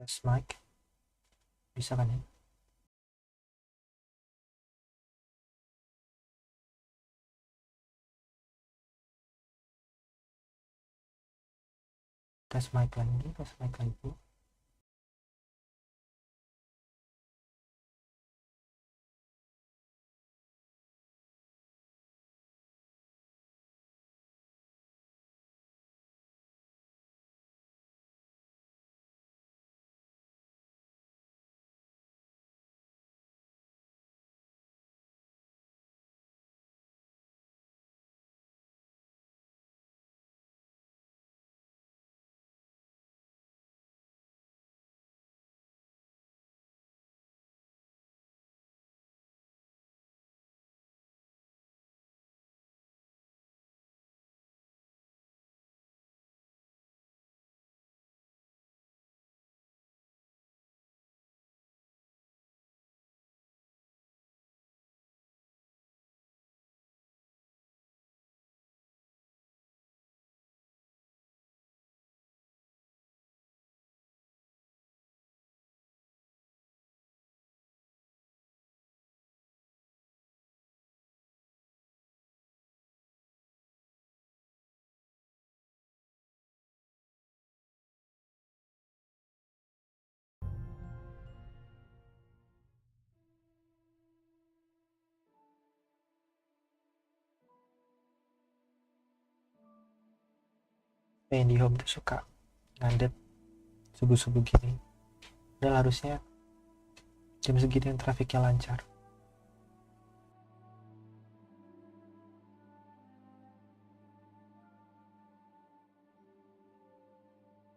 Tes mic. Bisa kan ya? Tes mic lagi. IndiHome tuh suka ngadet subuh-subuh gini. Padahal harusnya jam segini yang trafiknya lancar.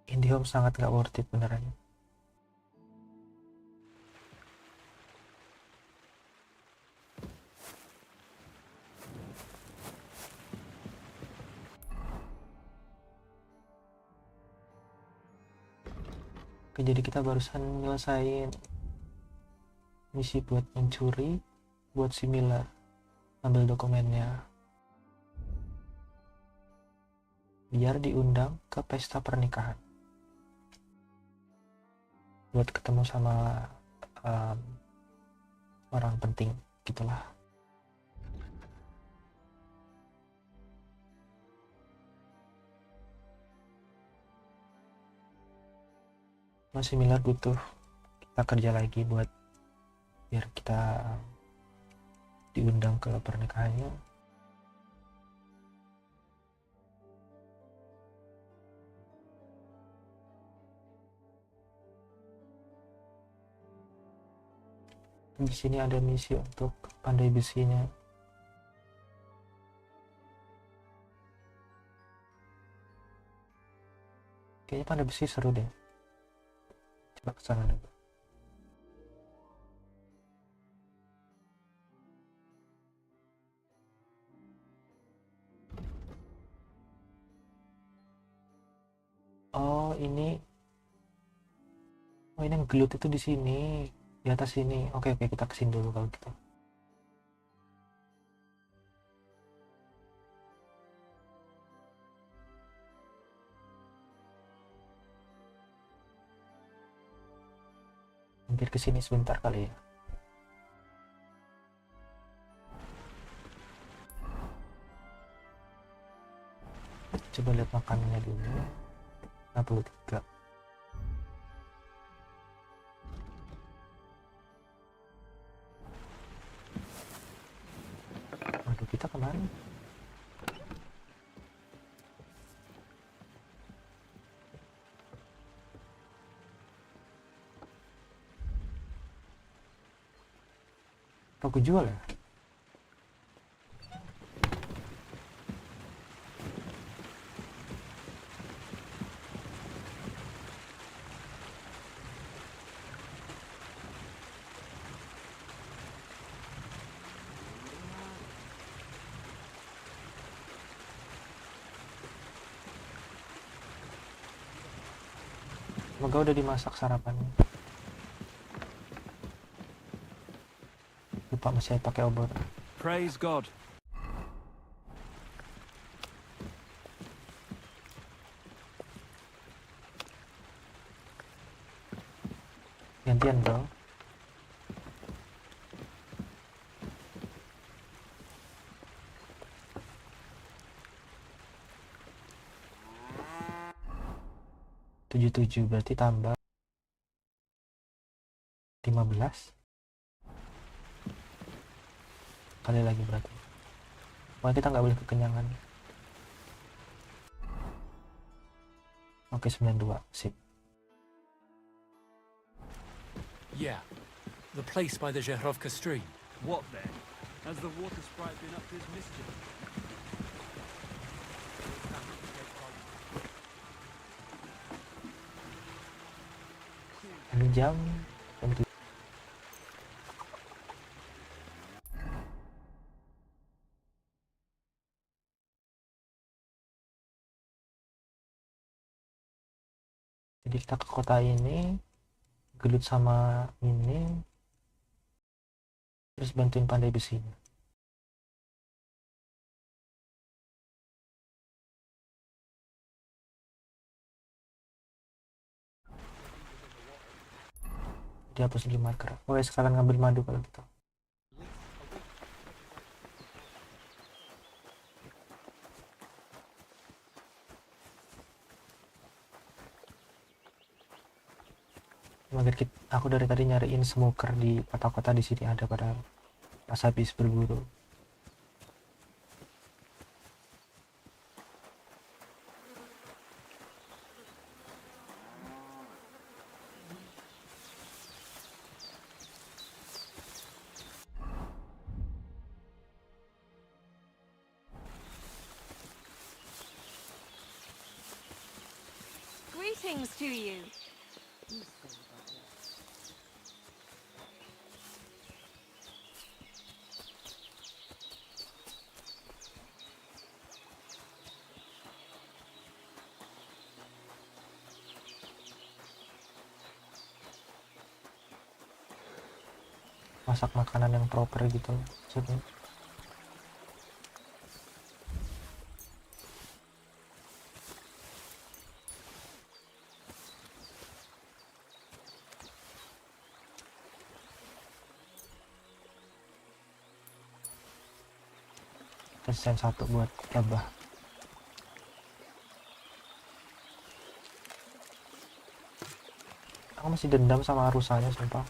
IndiHome sangat gak worth it beneran. Oke, jadi kita barusan nyelesain misi buat mencuri, buat similar, ambil dokumennya, biar diundang ke pesta pernikahan, buat ketemu sama orang penting gitulah. Masih similar butuh kita kerja lagi buat biar kita diundang ke pernikahannya. Di sini ada misi untuk pandai besinya. Kayaknya pandai besi seru deh. Coba kesana dulu. Oh ini yang gelut itu di sini, di atas sini. Oke, kita kesini dulu kalau gitu. Hampir kesini sebentar kali ya. Coba lihat makanannya dulu. 63. Waduh, kita kemana? Aku jual ya? Semoga udah dimasak sarapannya. Lupa masih pakai obor. Praise God. 77 berarti tambah 15 kali lagi berarti. Wah, kita nggak boleh kekenyangan. Oke, 92. Sip. Yeah, the place by the Zherovka stream. What then? Has the water sprite been up to his mischief? Ini jam tentu. Jadi kita ke kota ini, gelut sama ini, terus bantuin pandai besinya. Dihapus di marker. Oh ya, sekalian ngambil madu kalau gitu. Aku dari tadi nyariin smoker di kota-kota di sini ada pada pas habis berburu. Greetings to you. Masak makanan yang proper gitu maksudnya. Desain 1 buat gabah. Aku masih dendam sama rusanya sumpah.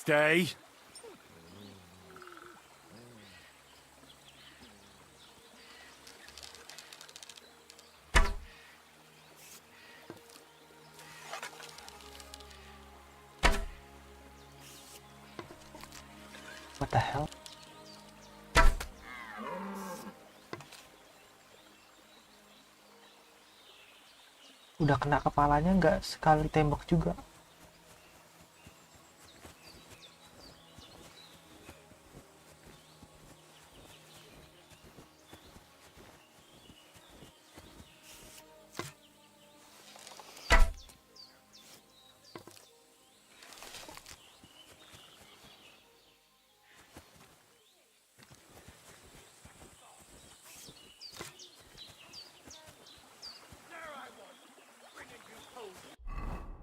Stay. What the hell? Udah kena kepalanya nggak sekali tembak juga.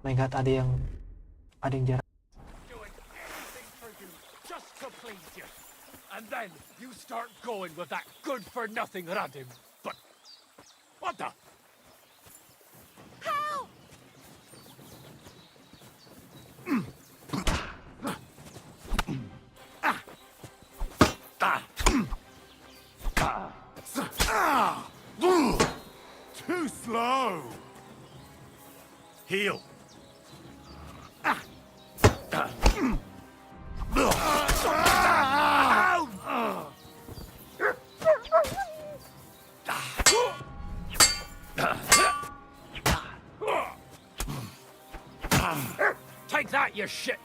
My god, ada yang jarak. Doing everything for you, just to please you. And then you start going with that good-for-nothing Radim. But what the? Help! Too slow. Heal. Take that, you shit!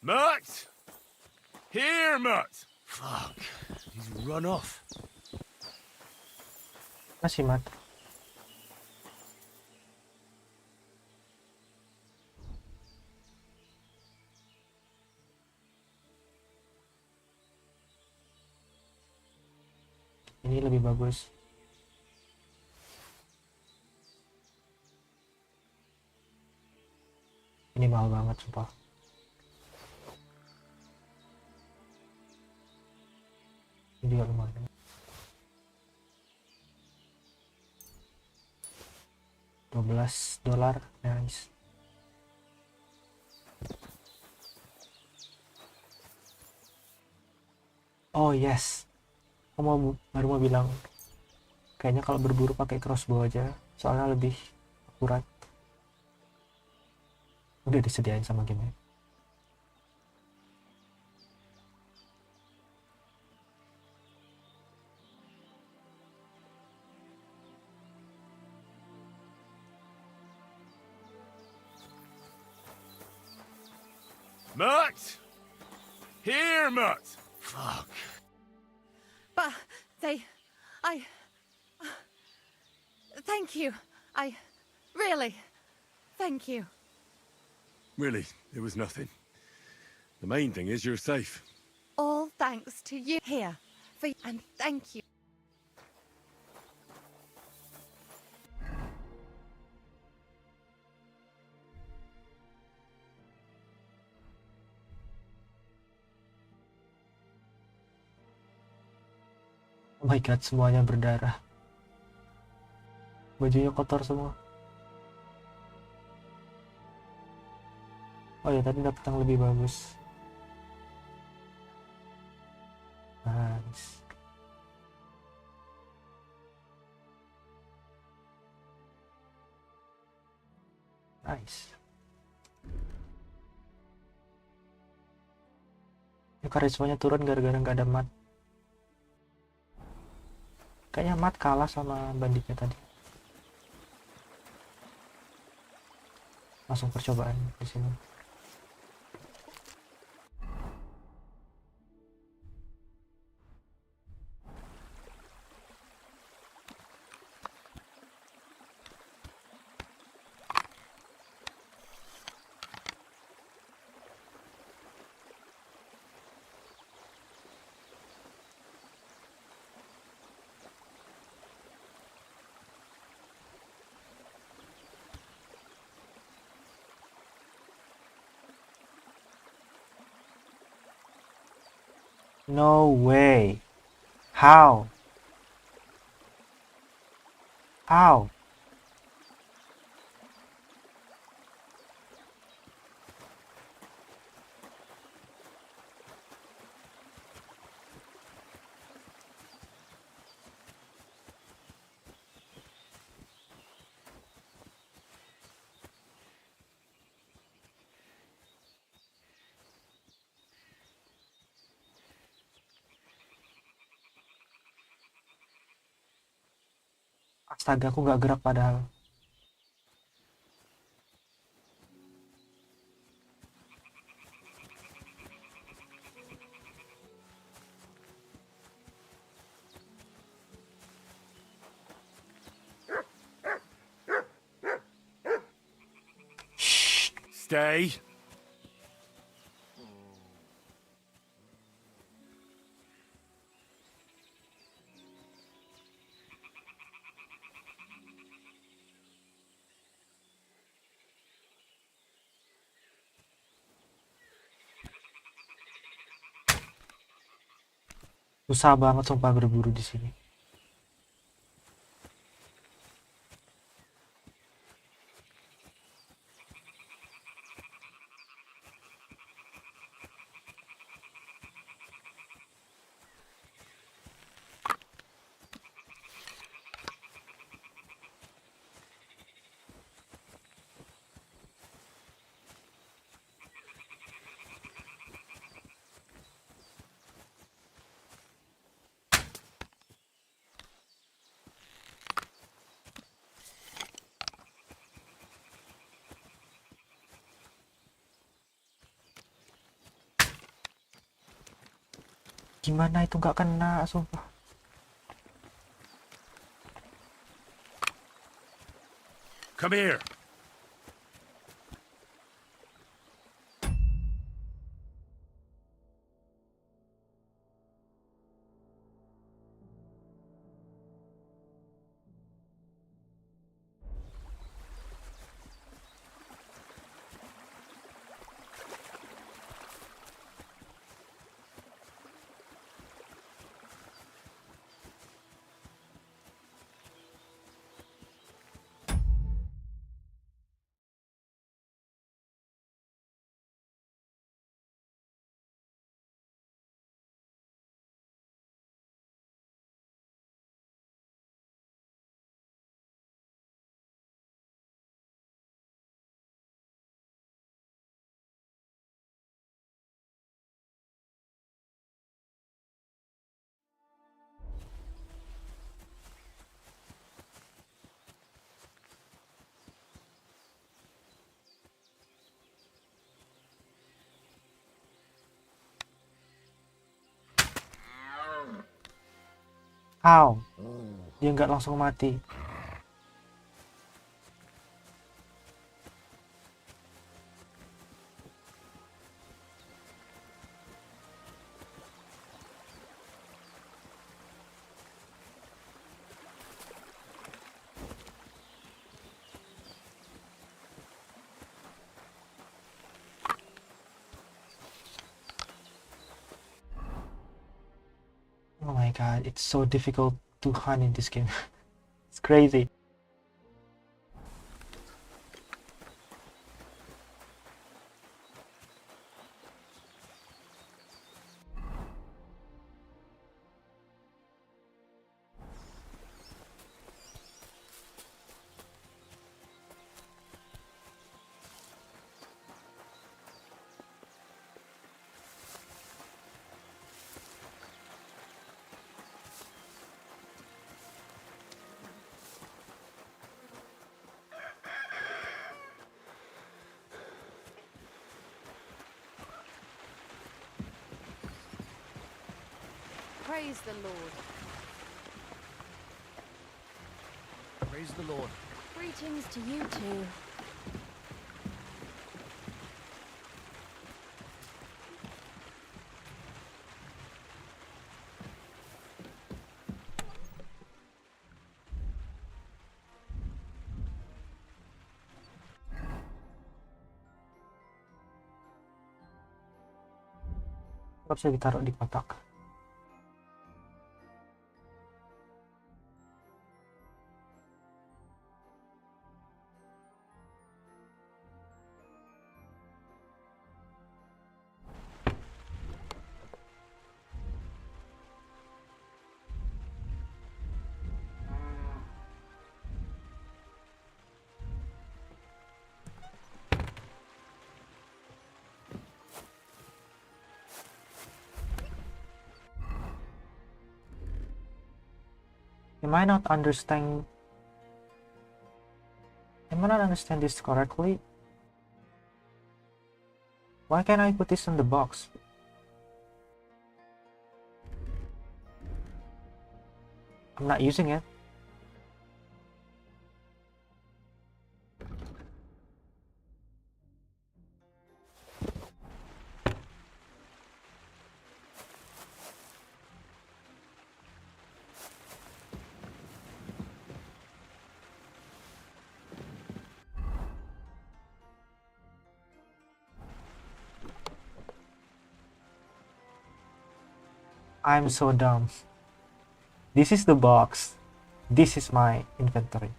Mutt! Here, Mutt! Fuck, he's run off. Masih mat. Ini lebih bagus. Ini mahal banget sumpah. Ini juga lumayan. $12, nice. Oh yes, aku baru mau bilang, kayaknya kalau berburu pakai crossbow aja, soalnya lebih akurat. Udah disediain sama game. Mutt! Here, Mutt! Fuck. But thank you. Really, thank you. Really, it was nothing. The main thing is you're safe. All thanks to you here, and thank you. Oh my god, semuanya berdarah. Bajunya kotor semua. Oh ya, tadi dapet yang lebih bagus. Nice. Nice. Ya, karismanya turun gara-gara nggak ada mat. Kayaknya mat kalah sama banditnya tadi. Langsung percobaan di sini. No way. How? How? Astaga, aku nggak gerak padahal. Stay. Susah banget sumpah berburu di sini. Gimana itu nggak kena, sumpah. Come here. How? Dia nggak langsung mati. Oh my god, it's so difficult to hunt in this game. It's crazy. Praise the Lord. Praise the Lord. Greetings to you too. Nggak bisa ditaruh di kotak. Am I not understand this correctly? Why can't I put this in the box? I'm not using it. I'm so dumb. This is the box. This is my inventory.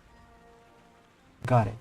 Got it.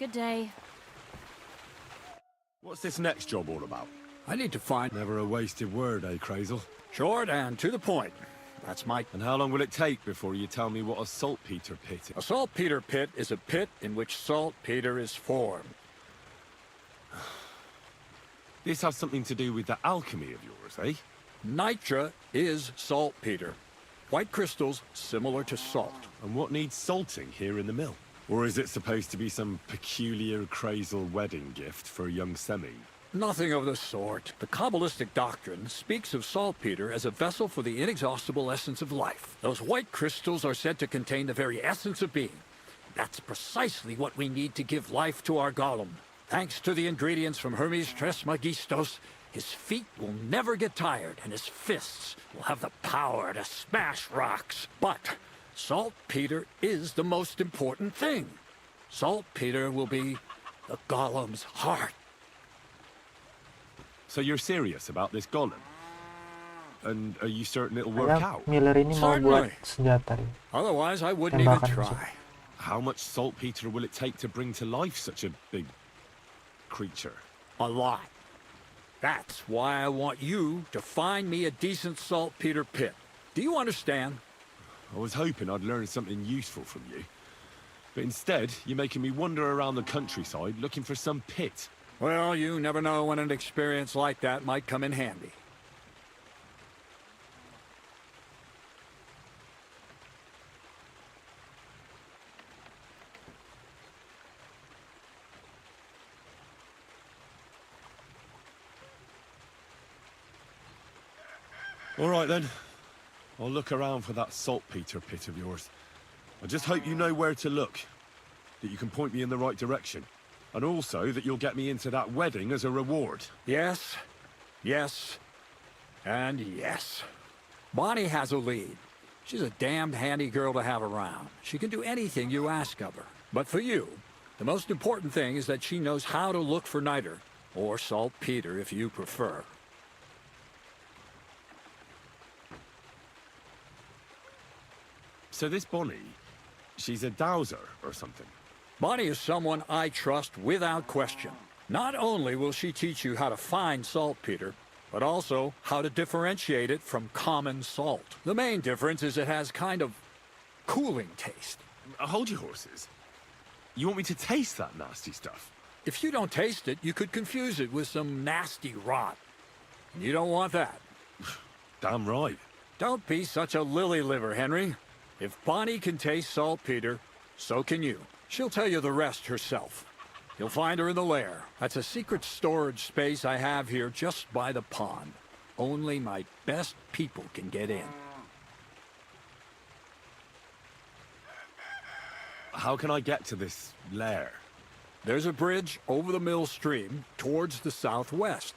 Good day. What's this next job all about? I need to find... Never a wasted word, eh, Crazel? Short and to the point. That's my... And how long will it take before you tell me what a saltpeter pit A is? saltpeter pit is a pit in which saltpeter is formed. This has something to do with the alchemy of yours, eh? Nitra is saltpeter. White crystals similar to salt. And what needs salting here in the mill? Or is it supposed to be some peculiar Crazel wedding gift for a young semi? Nothing of the sort. The Kabbalistic doctrine speaks of saltpeter as a vessel for the inexhaustible essence of life. Those white crystals are said to contain the very essence of being. That's precisely what we need to give life to our golem. Thanks to the ingredients from Hermes Trismegistos, his feet will never get tired and his fists will have the power to smash rocks. But saltpeter is the most important thing. Saltpeter will be the golem's heart. So you're serious about this golem? And are you certain it'll work Kayaknya out? Miller ini mau buat Certainly. senjata nih. Otherwise, I wouldn't even Tembakan try. How much saltpeter will it take to bring to life such a big creature? A lot. That's why I want you to find me a decent saltpeter pit. Do you understand? I was hoping I'd learn something useful from you. But instead, you're making me wander around the countryside looking for some pit. Well, you never know when an experience like that might come in handy. All right, then. I'll look around for that saltpeter pit of yours. I just hope you know where to look, that you can point me in the right direction, and also that you'll get me into that wedding as a reward. Yes, yes, and yes. Bonnie has a lead. She's a damned handy girl to have around. She can do anything you ask of her. But for you, the most important thing is that she knows how to look for niter, or saltpeter if you prefer. So this Bonnie, she's a dowser or something? Bonnie is someone I trust without question. Not only will she teach you how to find saltpeter, but also how to differentiate it from common salt. The main difference is it has kind of cooling taste. Hold your horses. You want me to taste that nasty stuff? If you don't taste it, you could confuse it with some nasty rot. You don't want that. Damn right. Don't be such a lily liver, Henry. If Bonnie can taste saltpeter, so can you. She'll tell you the rest herself. You'll find her in the lair. That's a secret storage space I have here just by the pond. Only my best people can get in. How can I get to this lair? There's a bridge over the mill stream towards the southwest.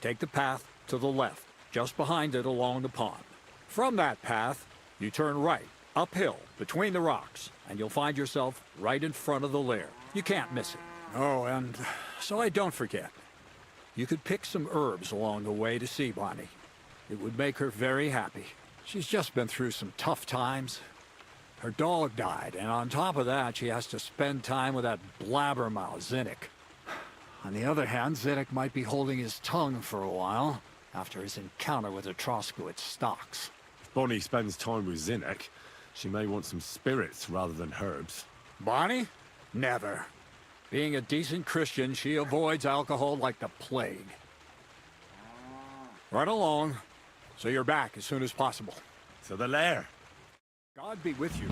Take the path to the left, just behind it along the pond. From that path, you turn right, uphill, between the rocks, and you'll find yourself right in front of the lair. You can't miss it. Oh, and so I don't forget. You could pick some herbs along the way to see Bonnie. It would make her very happy. She's just been through some tough times. Her dog died, and on top of that, she has to spend time with that blabbermouth, Zinnik. On the other hand, Zinnik might be holding his tongue for a while after his encounter with the Troskowitz stocks. If Bonnie spends time with Zinnek, she may want some spirits rather than herbs. Bonnie? Never. Being a decent Christian, she avoids alcohol like the plague. Right along, so you're back as soon as possible. To the lair. God be with you.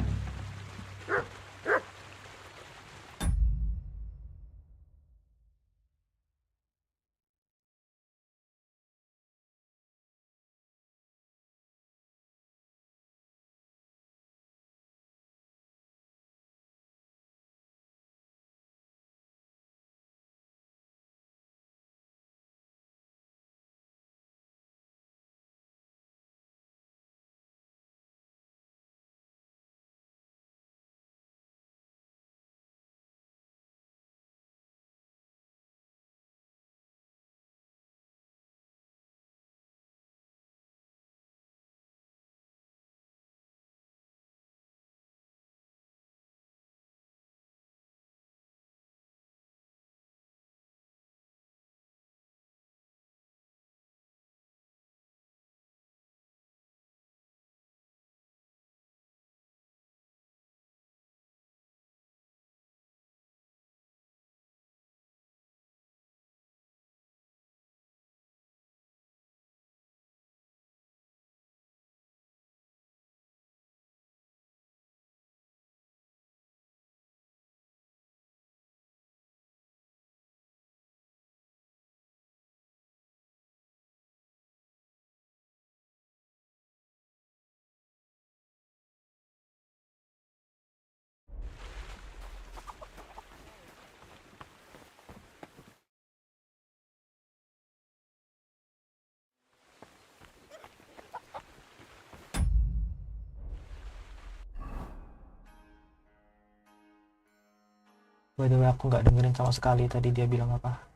By the way, aku nggak dengerin sama sekali tadi dia bilang apa.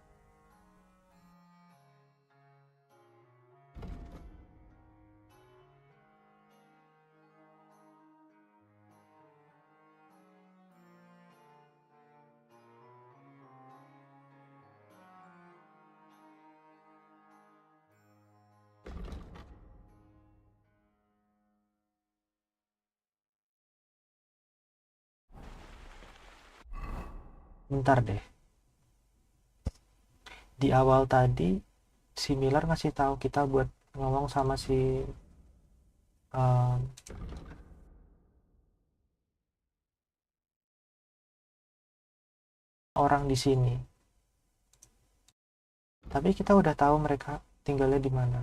Bentar deh. Di awal tadi si Miller ngasih tahu kita buat ngomong sama si um, orang di sini. Tapi kita udah tahu mereka tinggalnya di mana.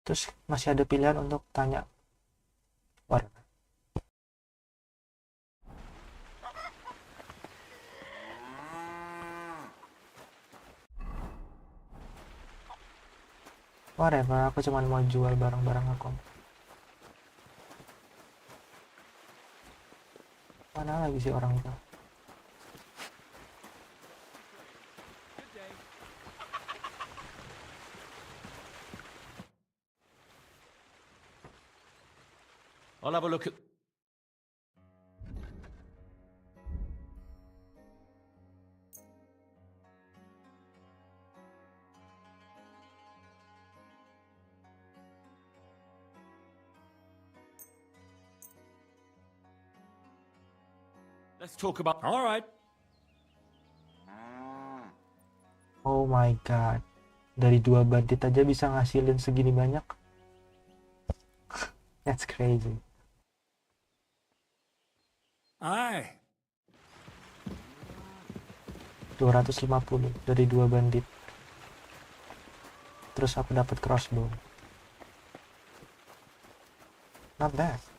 Terus masih ada pilihan untuk tanya whatever. Whatever, aku cuma mau jual barang-barang aku. Mana lagi sih orang itu? I'll have a look at... Let's talk about... All right. Oh my god. Dari 2 bandit aja bisa ngasilin segini banyak. That's crazy. Aye. 250 dari 2 bandit. Terus aku dapat crossbow. Not bad.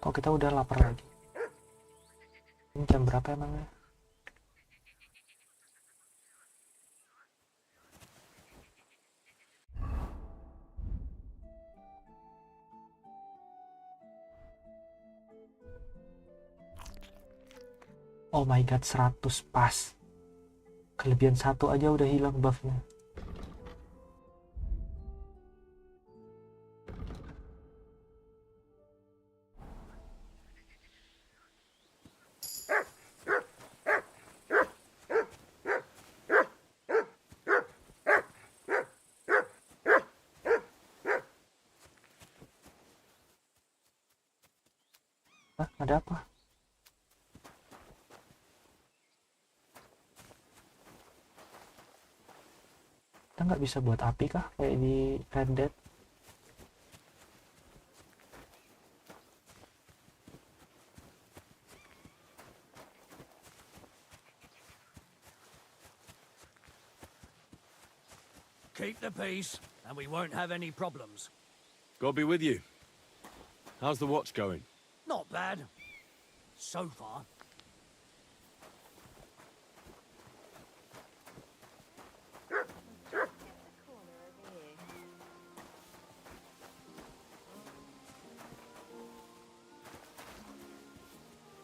Kok kita udah lapar lagi? Ini jam berapa emangnya? Oh my god, 100 pas. Kelebihan 1 aja udah hilang buffnya. Hah, ada apa? Kita nggak bisa buat api kah? Kayak di Red Dead? Keep the peace, and we won't have any problems. God be with you. How's the watch going? Not bad. So far.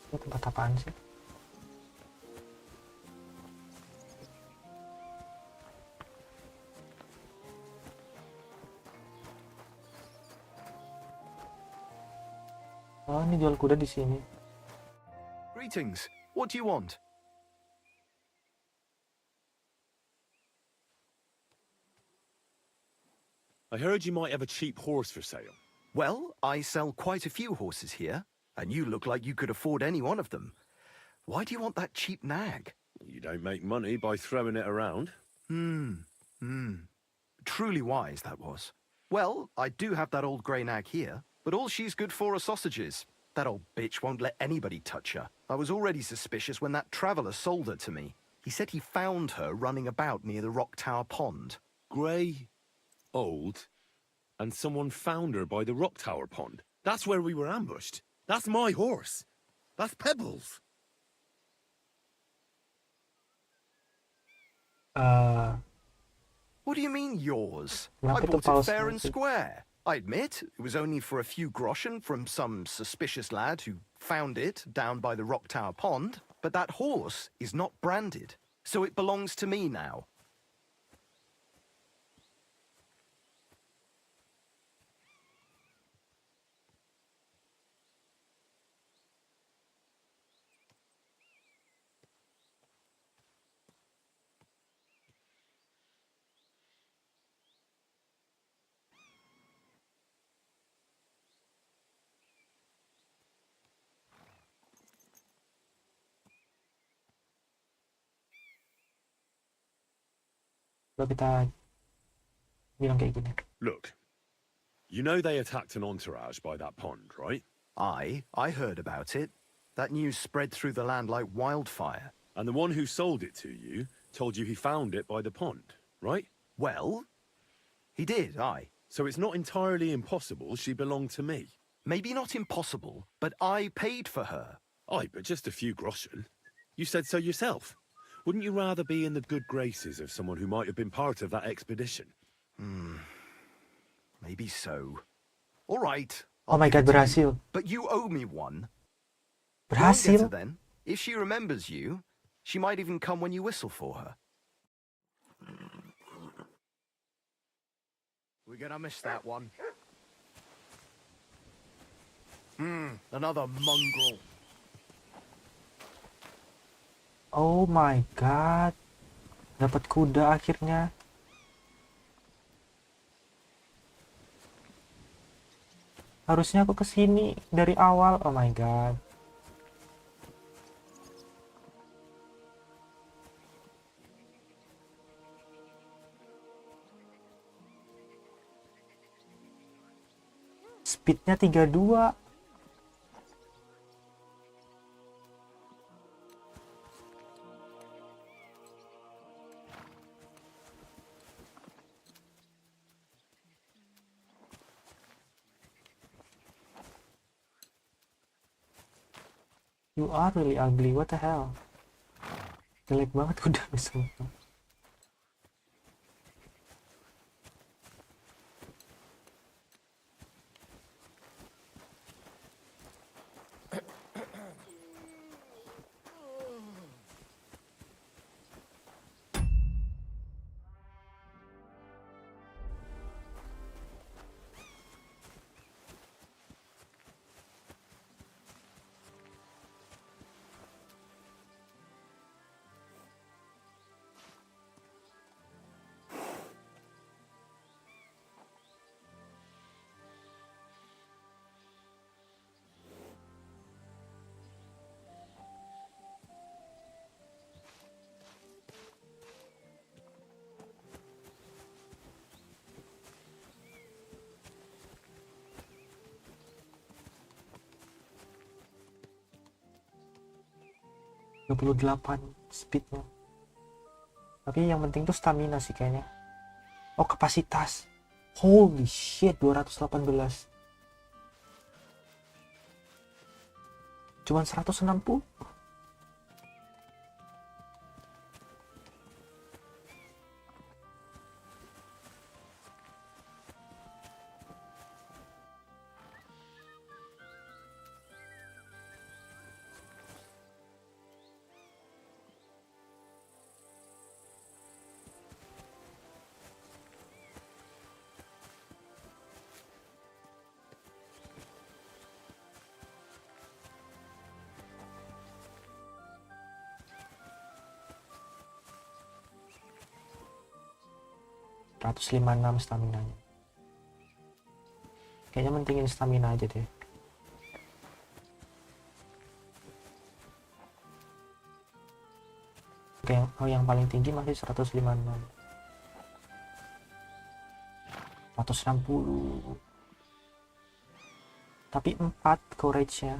Ini tempat apaan sih? Oh, ini jual kuda di sini. Greetings. What do you want? I heard you might have a cheap horse for sale. Well, I sell quite a few horses here, and you look like you could afford any one of them. Why do you want that cheap nag? You don't make money by throwing it around. Truly wise, that was. Well, I do have that old grey nag here, but all she's good for are sausages. That old bitch won't let anybody touch her. I was already suspicious when that traveller sold her to me. He said he found her running about near the Rock Tower Pond. Grey, old, and someone found her by the Rock Tower Pond. That's where we were ambushed. That's my horse. That's Pebbles. What do you mean, yours? Kenapa I itu bought it paus fair and gitu? square. I admit, it was only for a few groschen from some suspicious lad who found it down by the Rock Tower Pond, but that horse is not branded, so it belongs to me now. Kalau kita bilang kayak gini. Look, you know they attacked an entourage by that pond, right? I heard about it. That news spread through the land like wildfire. And the one who sold it to you told you he found it by the pond, right? Well, he did, aye. So it's not entirely impossible she belonged to me. Maybe not impossible, but I paid for her. Aye, but just a few groschen. You said so yourself. Wouldn't you rather be in the good graces of someone who might have been part of that expedition? Maybe so. All right. Oh my god, berhasil. But you owe me one. Go and get her Berhasil. then. If she remembers you, she might even come when you whistle for her. We're gonna miss that one. Another mongrel. Oh my god. Dapat kuda akhirnya. Harusnya aku kesini dari awal. Oh my god. Speednya 32. You are really ugly, what the hell? Jelek banget udah misalnya. .38 speednya. Tapi yang penting tuh stamina sih kayaknya. Oh, kapasitas. Holy shit, 218. Cuman 160. .156 stamina-nya. Kayaknya mentingin stamina aja deh. Oke, yang paling tinggi masih 156. 160. Tapi 4 courage-nya.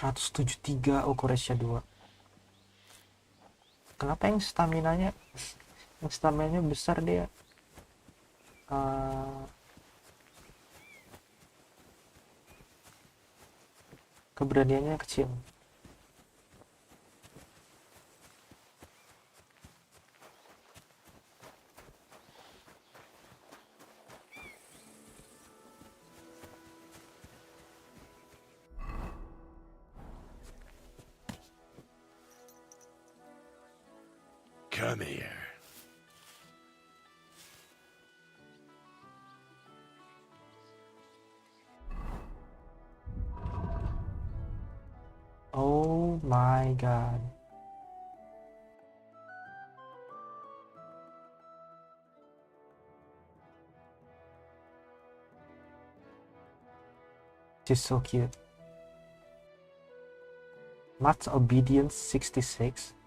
...173, oh courage-nya 2. Kenapa yang stamina-nya besar dia? Keberaniannya kecil. Come here. Oh my god. She's so cute. Much obedience 66.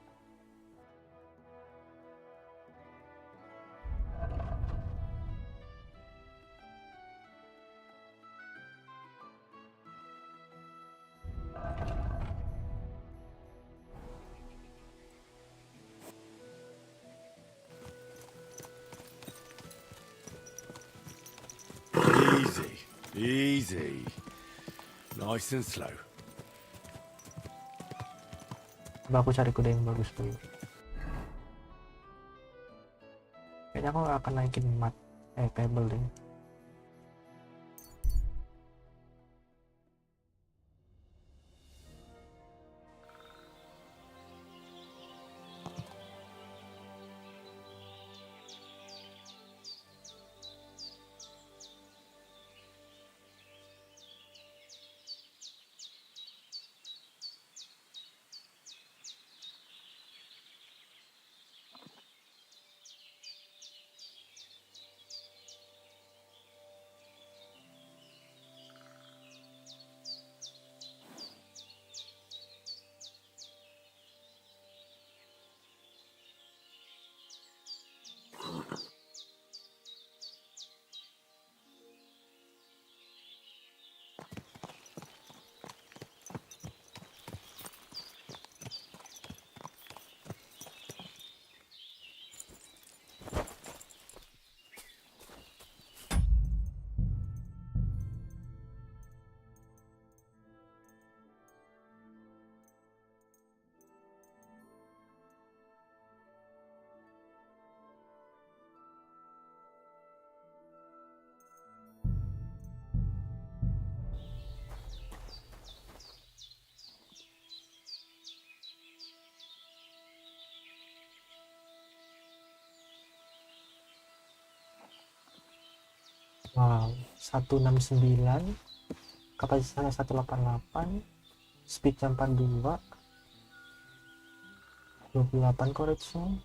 Easy. Nice and slow. Coba aku cari kuda yang bagus dulu. Kayaknya aku gak akan naikin pebble deh. Wow, 169, kapasitasnya 188, speednya 42, 28 courage-nya,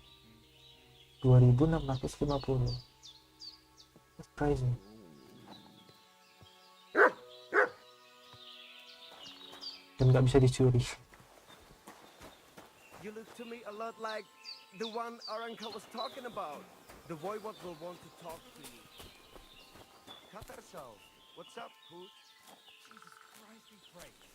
2650. That's crazy. Dan nggak bisa dicuri. You look to me a lot like the one our uncle was talking about. The boy what will want to talk to you. Cut ourselves. What's up, Pooch? Jesus Christ, be praised.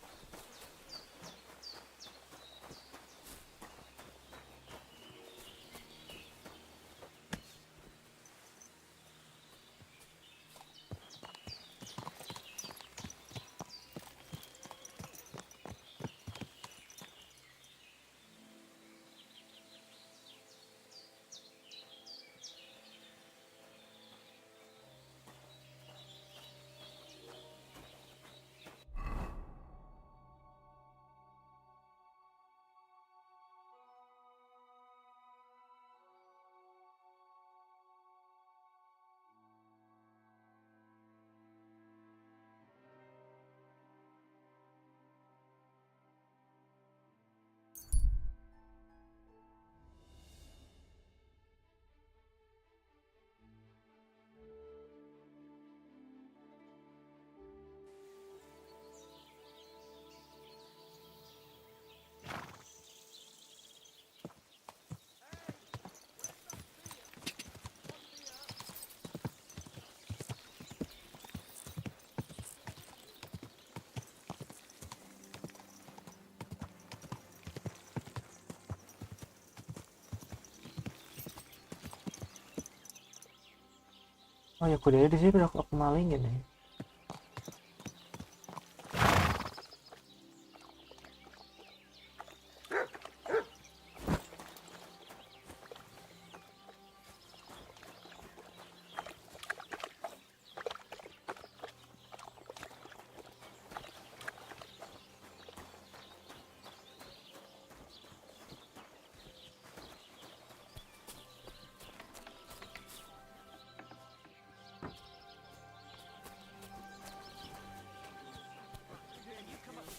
Oh ya kudanya di sini udah aku malingin ya.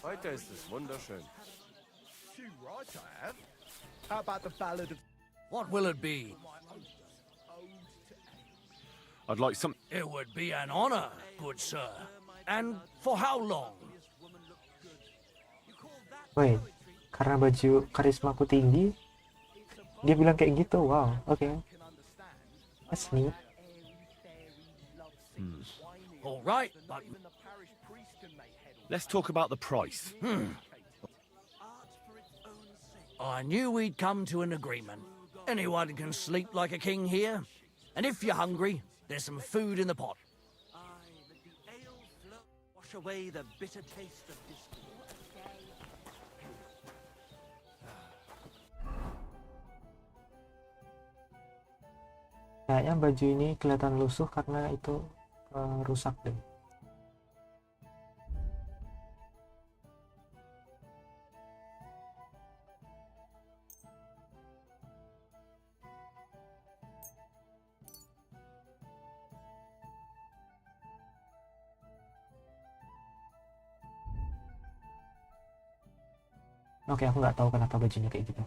Heute ist es wunderschön. Few right I have. How about the ballad of... What will it be? I'd like some... It would be an honor, good sir. And for how long? Wait, karena baju karismaku tinggi, dia bilang kayak gitu. Wow, oke. That's neat. All right, but Let's talk about the price. I knew we'd come to an agreement. Anyone can sleep like a king here. And if you're hungry, there's some food in the pot. Wash away the bitter taste of discord. Kayaknya baju ini kelihatan lusuh karena itu rusak deh. Oke, aku nggak tahu kenapa bajunya kayak gitu.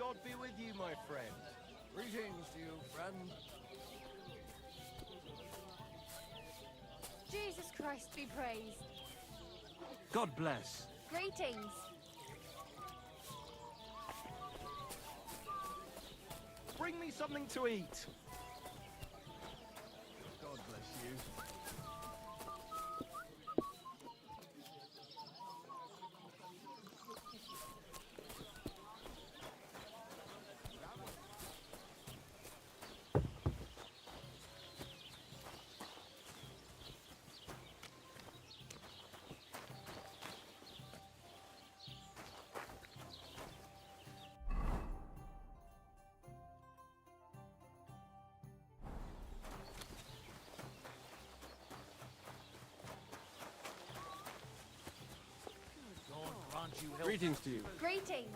God be with you, my friend. Greetings to you, friend. Jesus Christ be praised. God bless. Greetings. Bring me something to eat. God bless you. Greetings to you. Greetings.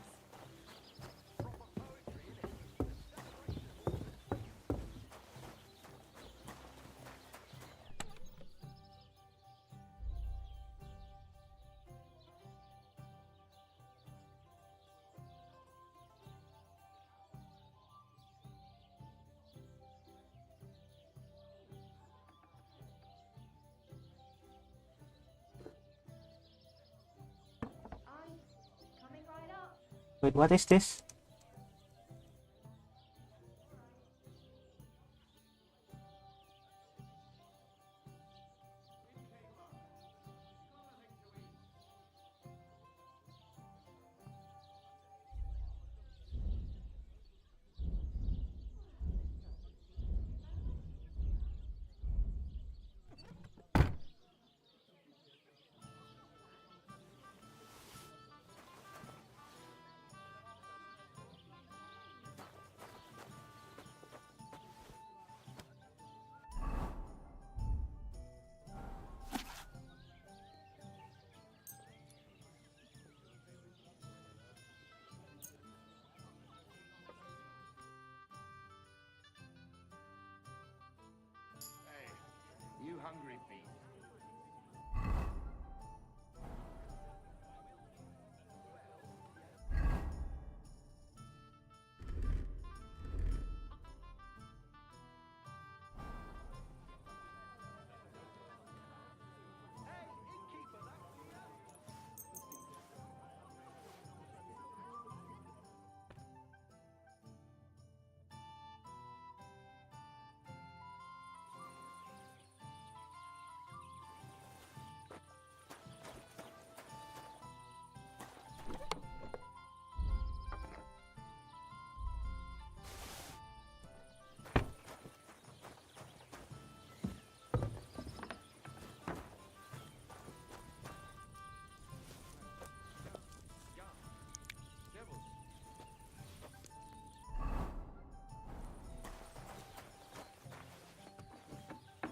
Coming right up. Wait, what is this?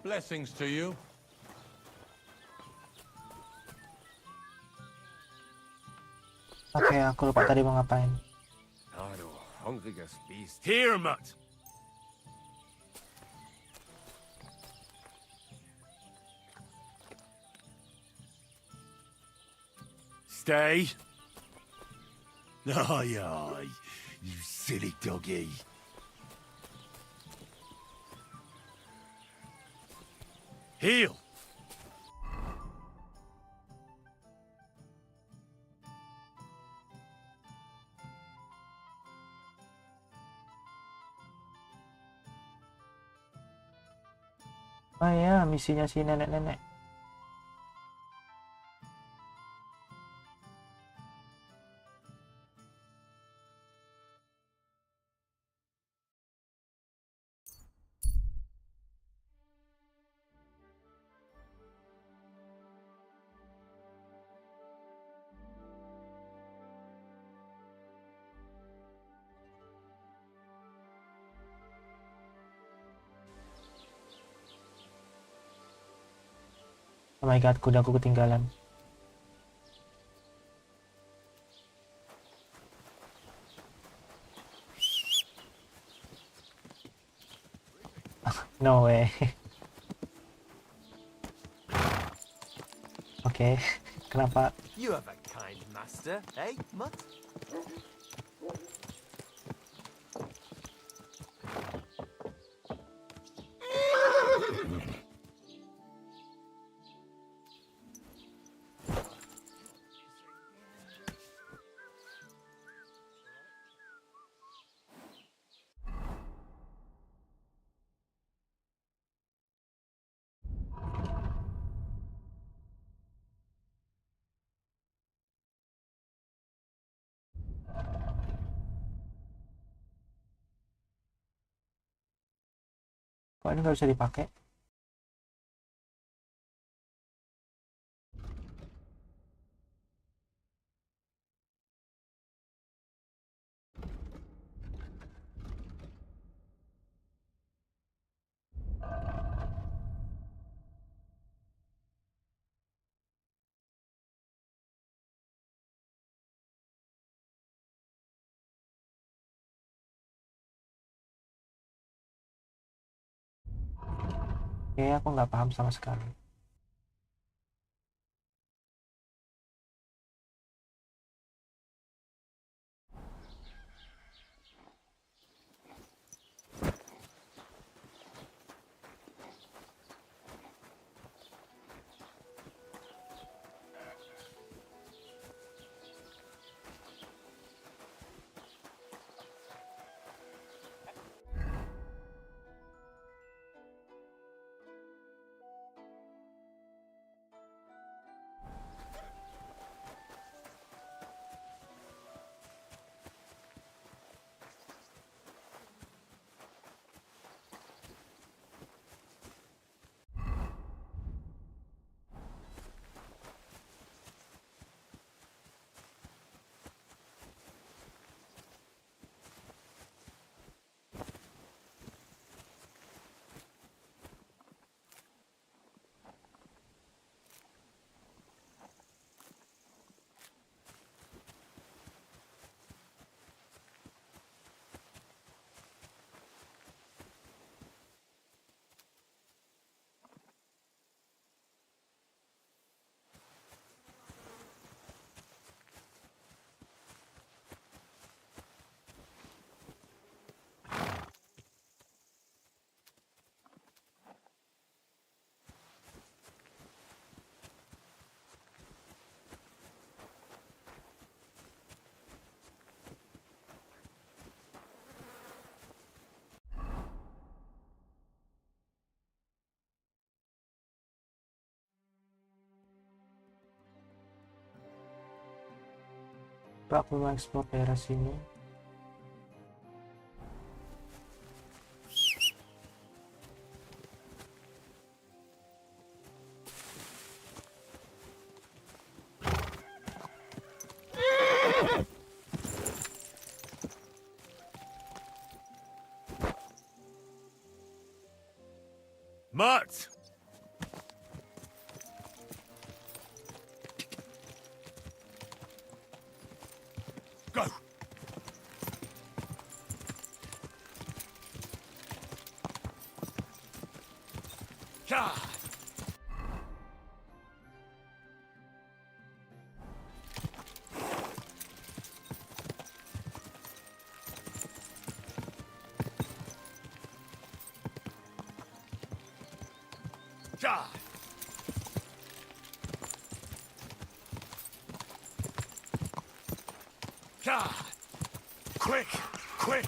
Blessings to you. Oke, aku lupa tadi mau ngapain. Hungriest beast. Here, Mutt! Stay. Aye, aye, you silly doggy. Heel. Oh ya, misinya si nenek-nenek. Oh my god, kudaku ketinggalan. No way. Oke, kenapa? You have a kind master, eh, Mutt? Kok ini nggak bisa dipakai? Oke, aku nggak paham sama sekali. Aku mau explore daerah sini. Mutt! Ka! Ka! Ka! Quick! Quick!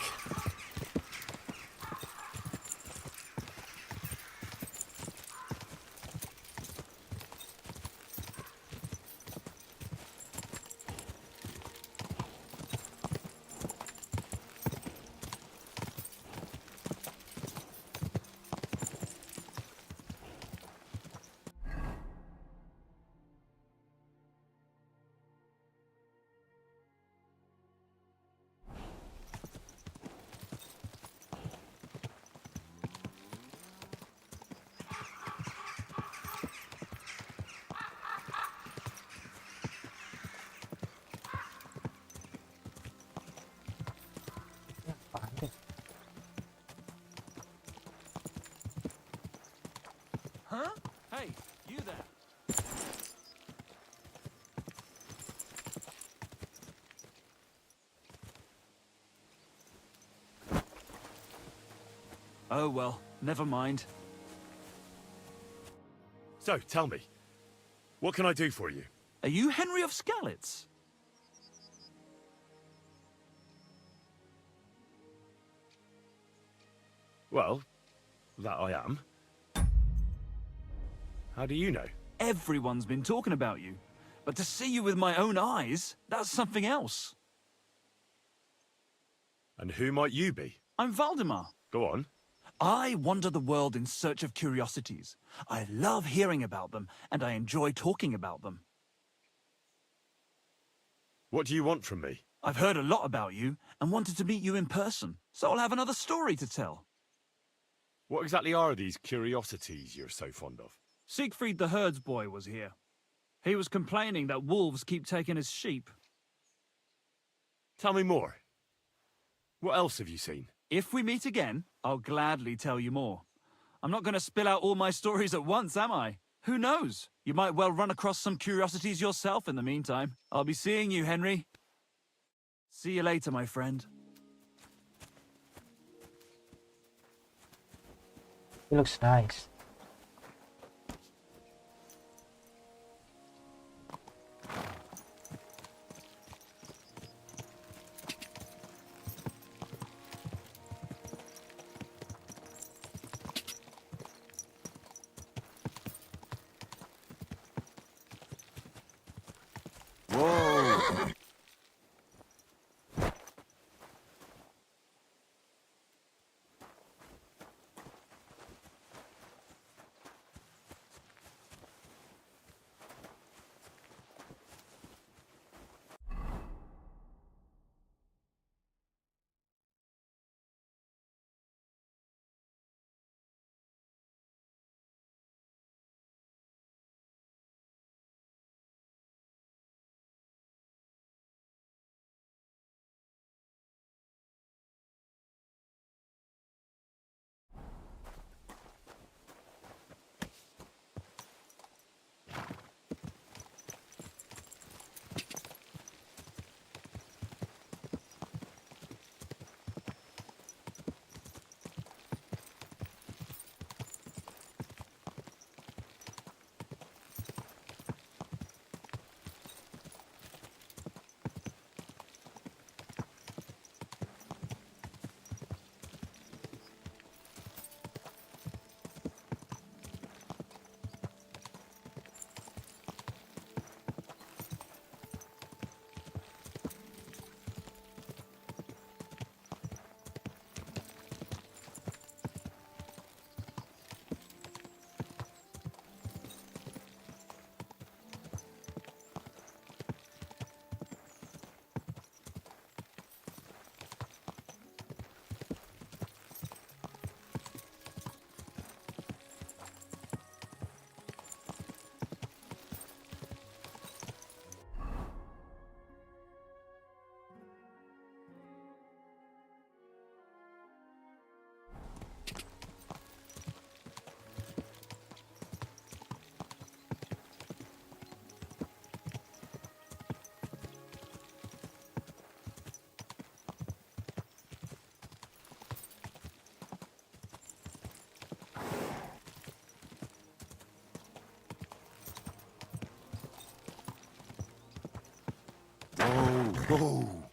Ini apaan deh? Huh? Hey, you there. Oh well, never mind. So, tell me, what can I do for you? Are you Henry of Skalitz? Well, that I am. How do you know? Everyone's been talking about you. But to see you with my own eyes, that's something else. And who might you be? I'm Valdemar. Go on. I wander the world in search of curiosities. I love hearing about them, and I enjoy talking about them. What do you want from me? I've heard a lot about you, and wanted to meet you in person, so I'll have another story to tell. What exactly are these curiosities you're so fond of? Siegfried the herdsboy was here. He was complaining that wolves keep taking his sheep. Tell me more. What else have you seen? If we meet again, I'll gladly tell you more. I'm not going to spill out all my stories at once, am I? Who knows? You might well run across some curiosities yourself in the meantime. I'll be seeing you, Henry. See you later, my friend. It looks nice. Whoa! Oh.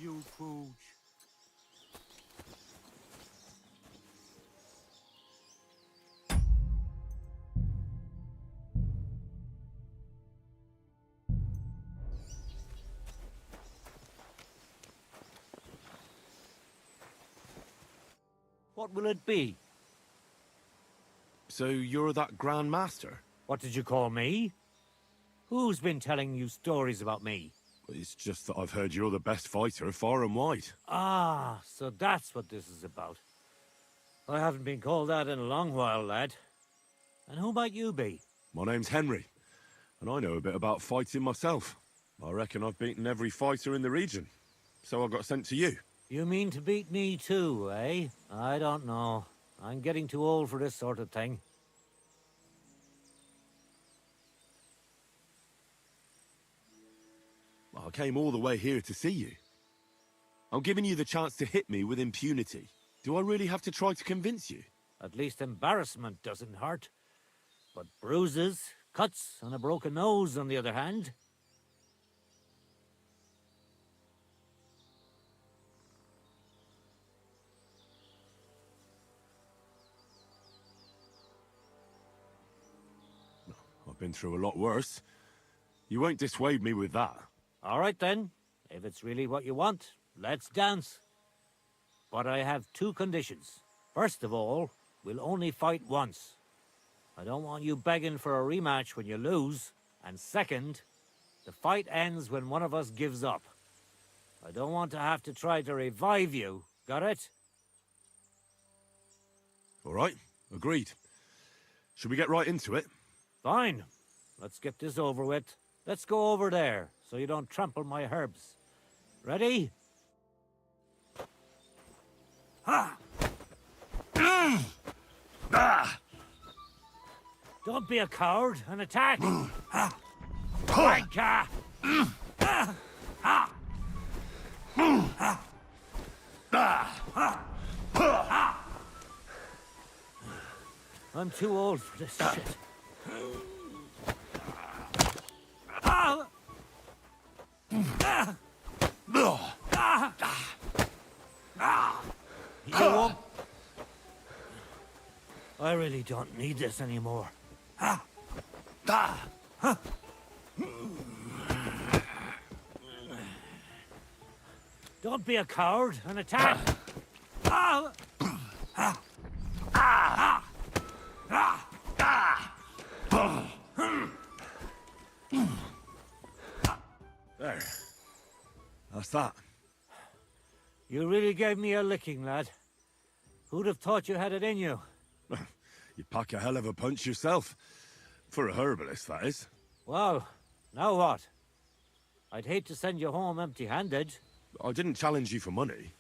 you pooch. What will it be? So you're that Grand Master? What did you call me? Who's been telling you stories about me? It's just that I've heard you're the best fighter far and wide. Ah, so that's what this is about. I haven't been called that in a long while, lad. And who might you be? My name's Henry, and I know a bit about fighting myself. I reckon I've beaten every fighter in the region, so I got sent to you. You mean to beat me too, eh? I don't know. I'm getting too old for this sort of thing. I came all the way here to see you. I'm giving you the chance to hit me with impunity. Do I really have to try to convince you? At least embarrassment doesn't hurt. But bruises, cuts, and a broken nose, on the other hand. I've been through a lot worse. You won't dissuade me with that. All right then. If it's really what you want, let's dance. But I have two conditions. First of all, we'll only fight once. I don't want you begging for a rematch when you lose. And second, the fight ends when one of us gives up. I don't want to have to try to revive you. Got it? All right, agreed. Should we get right into it? Fine. Let's get this over with. Let's go over there, so you don't trample my herbs. Ready? Ha! Don't be a coward and attack! Wanker! I'm too old for this shit. You won't. I really don't need this anymore. Don't be a coward and attack. There. That's that. You really gave me a licking, lad. Who'd have thought you had it in you? You pack a hell of a punch yourself. For a herbalist, that is. Well, now what? I'd hate to send you home empty-handed. I didn't challenge you for money.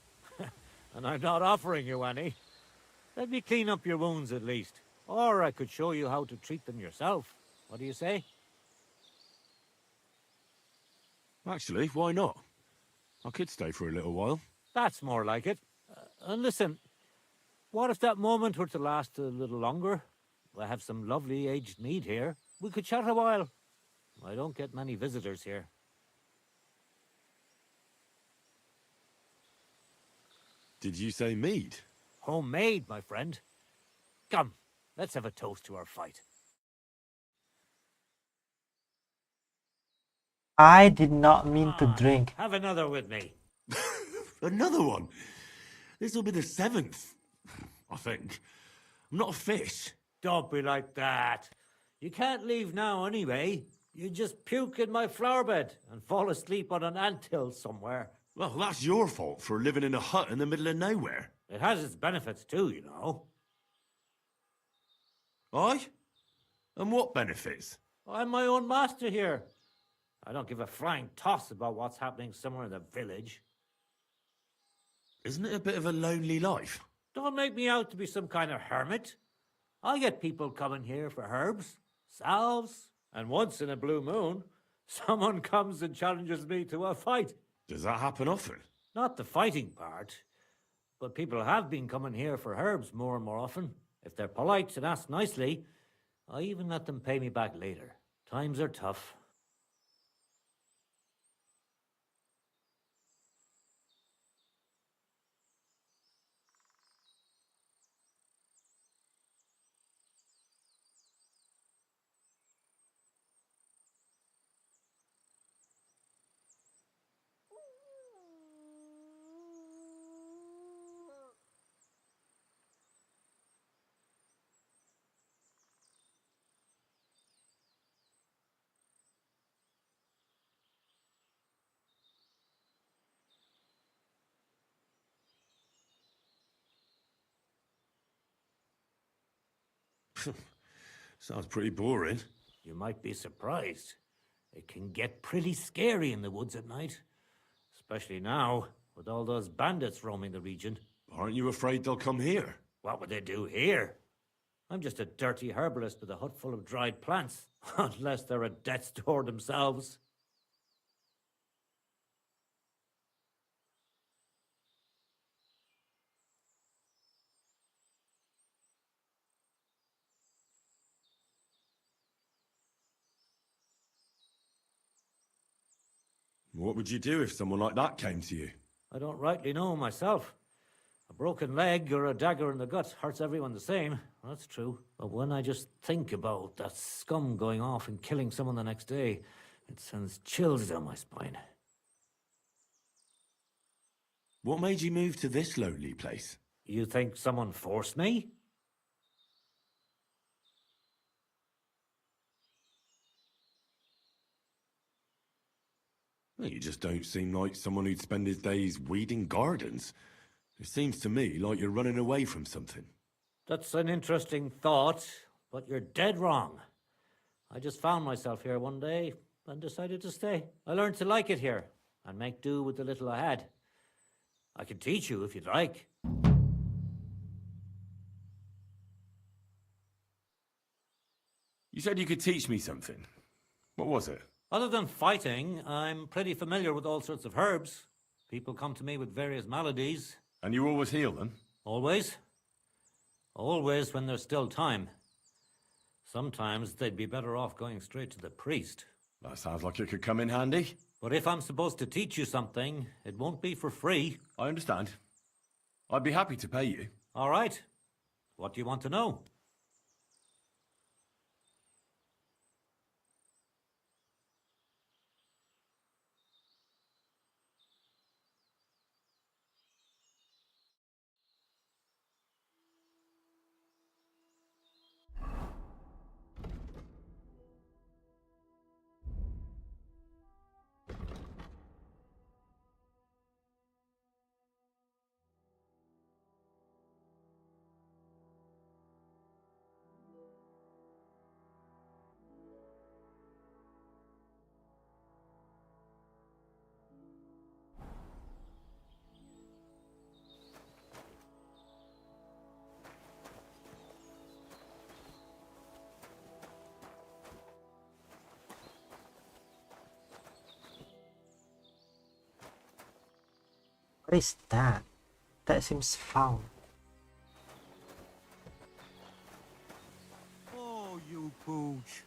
And I'm not offering you any. Let me clean up your wounds at least. Or I could show you how to treat them yourself. What do you say? Actually, why not? I could stay for a little while. That's more like it. And listen, what if that moment were to last a little longer? I have some lovely aged mead here. We could chat a while. I don't get many visitors here. Did you say mead? Homemade, my friend. Come, let's have a toast to our fight. I did not mean to drink. Have another with me. Another one? This'll be the 7th, I think. I'm not a fish. Don't be like that. You can't leave now anyway. You just puke in my flower bed and fall asleep on an anthill somewhere. Well, that's your fault for living in a hut in the middle of nowhere. It has its benefits too, you know. Aye? And what benefits? I'm my own master here. I don't give a flying toss about what's happening somewhere in the village. Isn't it a bit of a lonely life? Don't make me out to be some kind of hermit. I get people coming here for herbs, salves, and once in a blue moon, someone comes and challenges me to a fight. Does that happen often? Not the fighting part, but people have been coming here for herbs more and more often. If they're polite and ask nicely, I even let them pay me back later. Times are tough. Sounds pretty boring. You might be surprised. It can get pretty scary in the woods at night. Especially now, with all those bandits roaming the region. Aren't you afraid they'll come here? What would they do here? I'm just a dirty herbalist with a hut full of dried plants. Unless they're at death's door themselves. What would you do if someone like that came to you? I don't rightly know myself. A broken leg or a dagger in the gut hurts everyone the same. That's true. But when I just think about that scum going off and killing someone the next day, it sends chills down my spine. What made you move to this lonely place? You think someone forced me? Well, you just don't seem like someone who'd spend his days weeding gardens. It seems to me like you're running away from something. That's an interesting thought, but you're dead wrong. I just found myself here one day and decided to stay. I learned to like it here and make do with the little I had. I can teach you if you'd like. You said you could teach me something. What was it? Other than fighting, I'm pretty familiar with all sorts of herbs. People come to me with various maladies. And you always heal them? Always. Always when there's still time. Sometimes they'd be better off going straight to the priest. That sounds like it could come in handy. But if I'm supposed to teach you something, it won't be for free. I understand. I'd be happy to pay you. All right. What do you want to know? What is that? That seems foul. Oh, you pooch.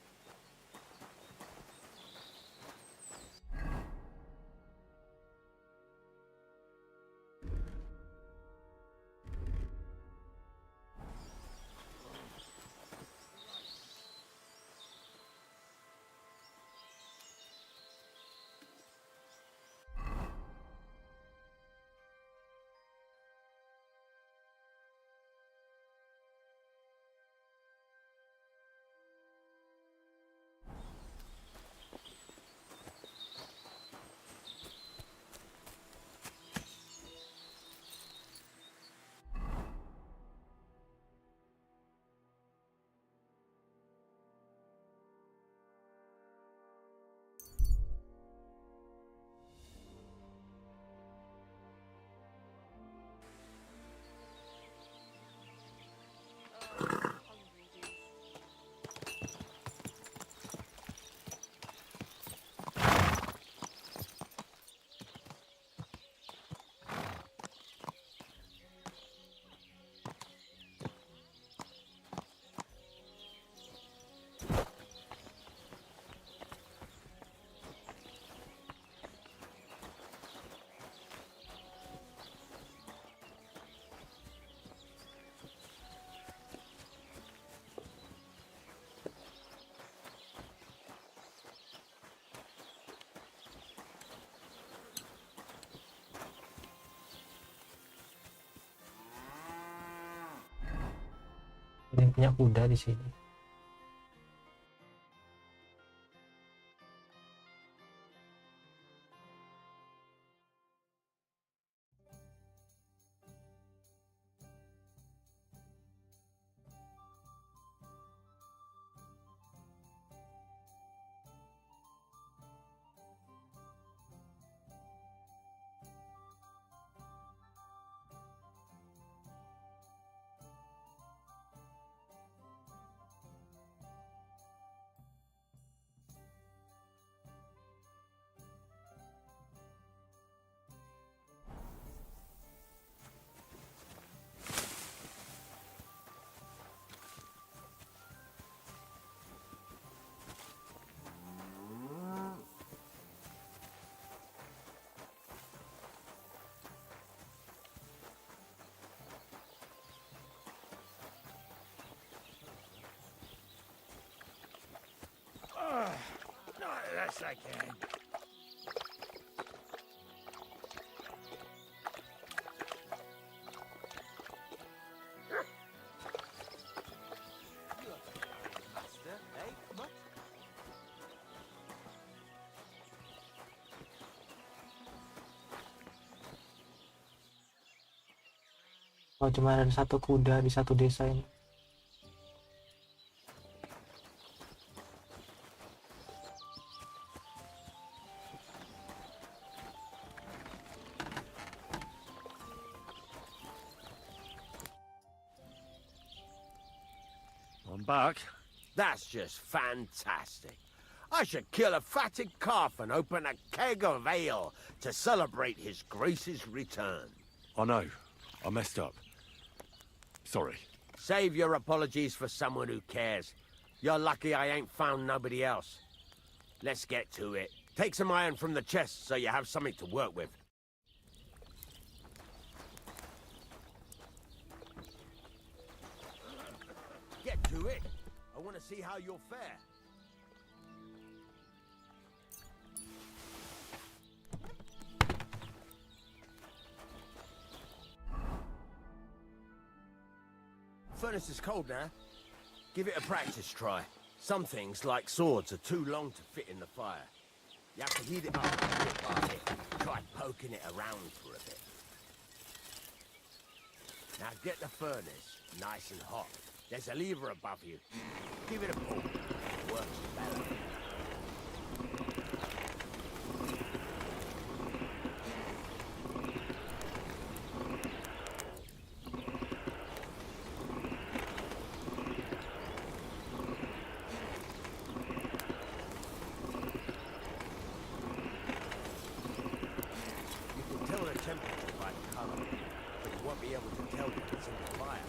Ini punya kuda di sini. Yes, I can. Master, eh? What? Oh, cuma ada satu kuda di satu desa ini. I'm back. That's just fantastic. I should kill a fatted calf and open a keg of ale to celebrate his grace's return. I know. I messed up. Sorry. Save your apologies for someone who cares. You're lucky I ain't found nobody else. Let's get to it. Take some iron from the chest so you have something to work with. Get to it. I want to see how you'll fare. Furnace is cold now. Give it a practice try. Some things, like swords, are too long to fit in the fire. You have to heat it up bit by bit. Try poking it around for a bit. Now get the furnace nice and hot. There's a lever above you. Give it a pull. It works better. Temperature by the color, but you won't be able to tell when it's in the fire.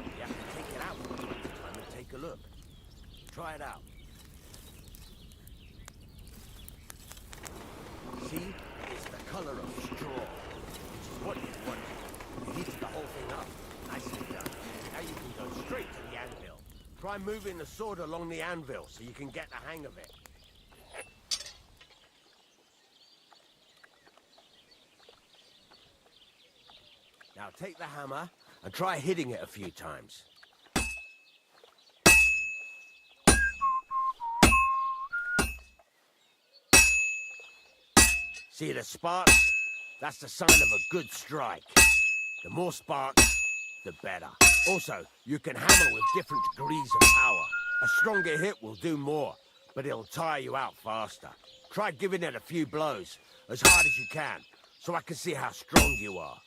You have to take it out from time to time and take a look. Try it out. See? It's the color of straw, which is what you want. You heated the whole thing up. Nicely done. Now you can go straight to the anvil. Try moving the sword along the anvil so you can get the hang of it. Now take the hammer and try hitting it a few times. See the sparks? That's the sign of a good strike. The more sparks, the better. Also, you can hammer with different degrees of power. A stronger hit will do more, but it'll tire you out faster. Try giving it a few blows, as hard as you can, so I can see how strong you are.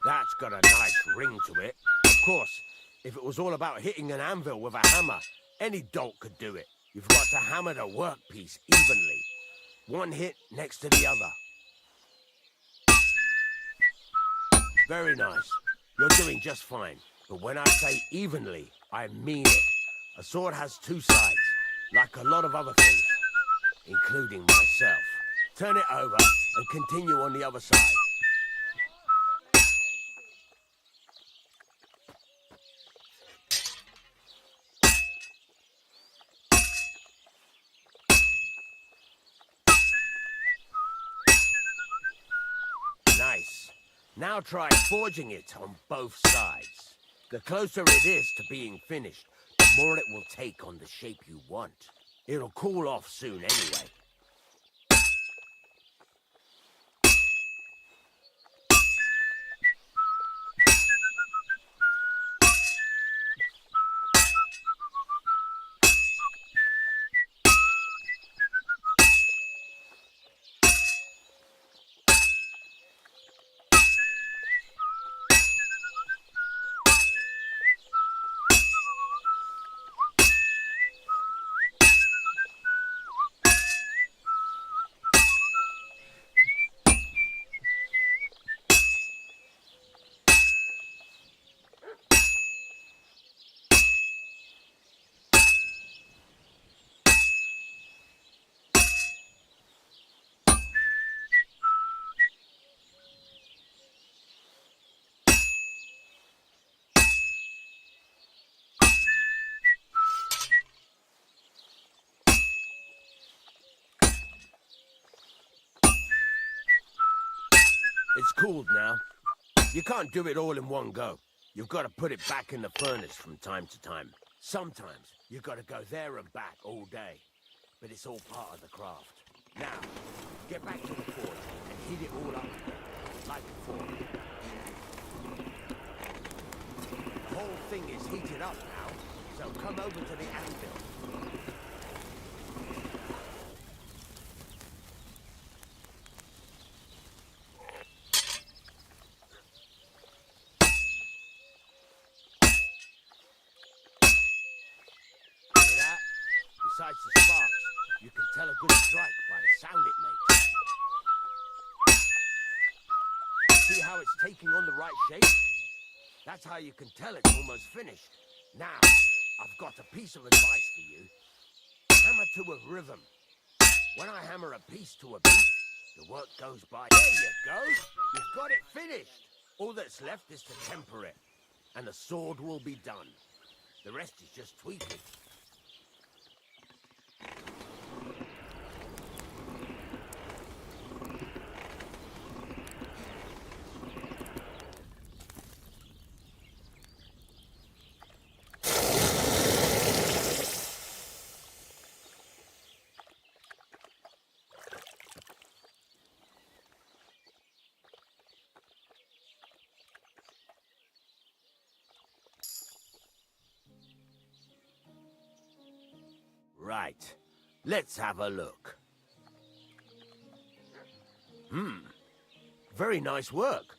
That's got a nice ring to it. Of course, if it was all about hitting an anvil with a hammer, any dolt could do it. You've got to hammer the workpiece evenly. One hit next to the other. Very nice. You're doing just fine. But when I say evenly, I mean it. A sword has two sides, like a lot of other things, including myself. Turn it over and continue on the other side. Nice. Now try forging it on both sides. The closer it is to being finished, the more it will take on the shape you want. It'll cool off soon anyway. It's cooled now. You can't do it all in one go. You've got to put it back in the furnace from time to time. Sometimes you've got to go there and back all day. But it's all part of the craft. Now, get back to the forge and heat it all up again, like before. The whole thing is heated up now, so come over to the anvil. Hear that? Besides the sparks, you can tell a good strike by the sound it makes. See how it's taking on the right shape? That's how you can tell it's almost finished. Now, I've got a piece of advice for you. Hammer to a rhythm. When I hammer a piece to a beat, the work goes by. There you go! You've got it finished! All that's left is to temper it, and the sword will be done. The rest is just tweaking. Right. Let's have a look. Very nice work.